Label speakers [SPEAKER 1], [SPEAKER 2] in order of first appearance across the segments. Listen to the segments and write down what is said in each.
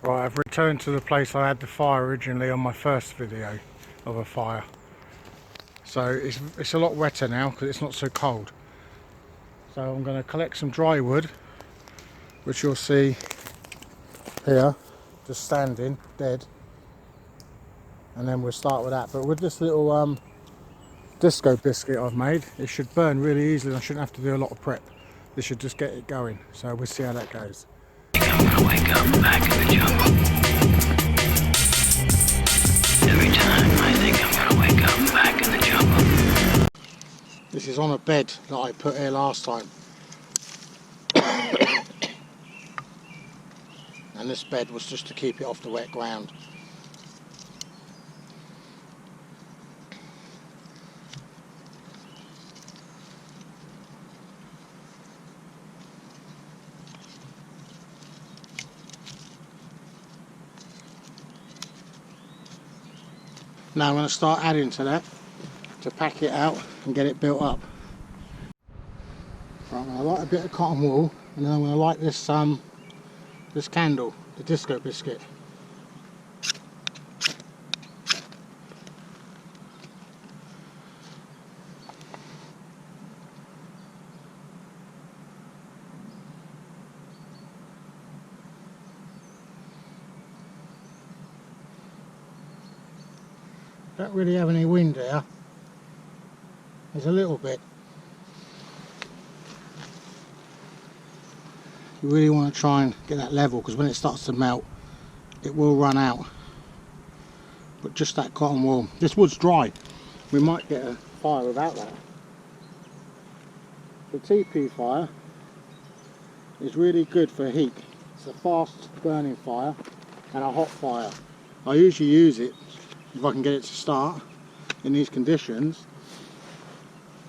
[SPEAKER 1] Right, I've returned to the place I had the fire originally on my first video of a fire. So it's a lot wetter now because it's not so cold. So I'm going to collect some dry wood, which you'll see here, just standing dead. And then we'll start with that. But with this little disco biscuit I've made, it should burn really easily and I shouldn't have to do a lot of prep. This should just get it going. So we'll see how that goes.
[SPEAKER 2] I'm gonna wake up back in the jungle. Every time I think I'm gonna wake up back in the jungle.
[SPEAKER 1] This is on a bed that I put here last time. And this bed was just to keep it off the wet ground. Now I'm going to start adding to that to pack it out and get it built up. Right, I'm going to light a bit of cotton wool and then I'm going to light this this candle, the disco biscuit. Don't really have any wind there. There's a little bit. You really want to try and get that level because when it starts to melt it will run out. But just that cotton wool. This wood's dry. We might get a fire without that. The TP fire is really good for heat. It's a fast burning fire and a hot fire. I usually use it, if I can get it to start in these conditions,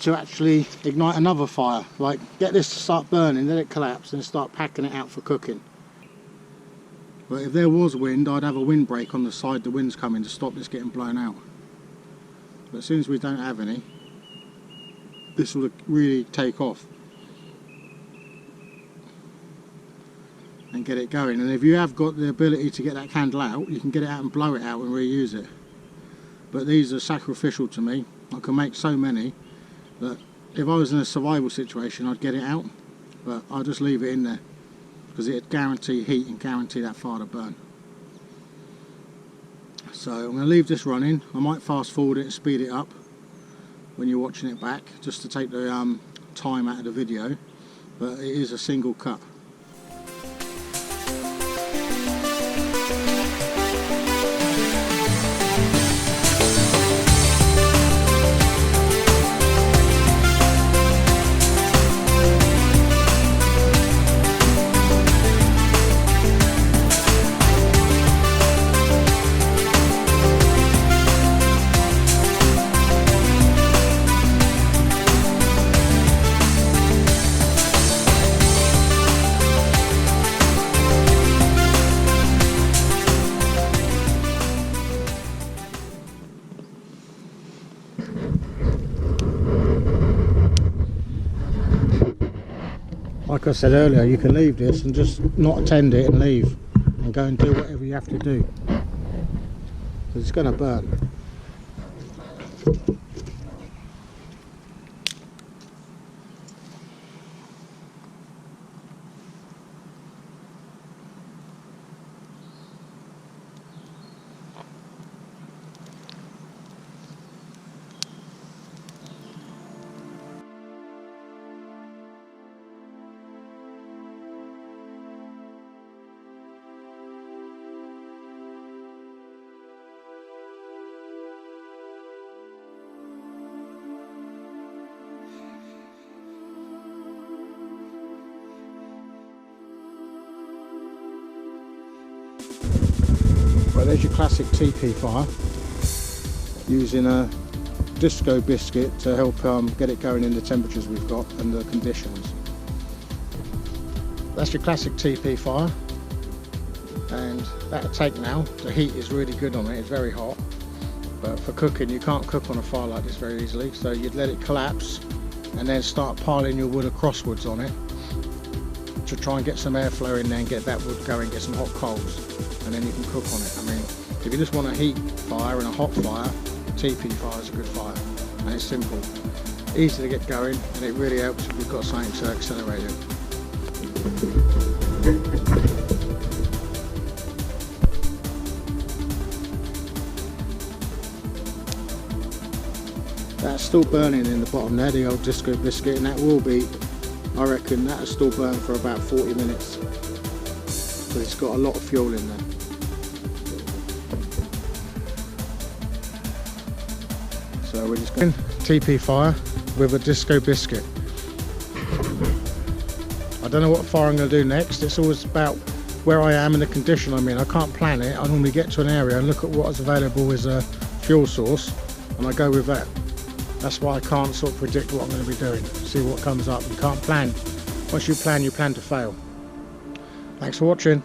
[SPEAKER 1] to actually ignite another fire. Like get this to start burning, let it collapse and start packing it out for cooking. But if there was wind, I'd have a windbreak on the side the wind's coming to stop this getting blown out. But as soon as we don't have any, this will really take off and get it going. And if you have got the ability to get that candle out, you can get it out and blow it out and reuse it. But these are sacrificial to me. I can make so many that if I was in a survival situation I'd get it out, but I'll just leave it in there because it'd guarantee heat and guarantee that fire to burn. So I'm going to leave this running. I might fast forward it and speed it up when you're watching it back just to take the time out of the video, but it is a single cut. Like I said earlier, you can leave this and just not attend it and leave and go and do whatever you have to do because it's going to burn. Well, there's your classic TP fire using a disco biscuit to help get it going in the temperatures we've got and the conditions. That's your classic TP fire, and that'll take now. The heat is really good on it, it's very hot, but for cooking you can't cook on a fire like this very easily, so you'd let it collapse and then start piling your wood acrosswards on it to try and get some airflow in there and get that wood going, get some hot coals, and then you can cook on it. I mean, if you just want a heat fire and a hot fire, TP fire is a good fire, and it's simple, easy to get going, and it really helps if you've got something to accelerate it. That's still burning in the bottom there, the old disco biscuit, and that will be, I reckon, that'll still burn for about 40 minutes, but it's got a lot of fuel in there. So we're just going TP fire with a disco biscuit. I don't know what fire I'm going to do next. It's always about where I am and the condition I'm in. I can't plan it. I normally get to an area and look at what is available as a fuel source, and I go with that. That's why I can't sort of predict what I'm going to be doing. See what comes up. You can't plan. Once you plan to fail. Thanks for watching.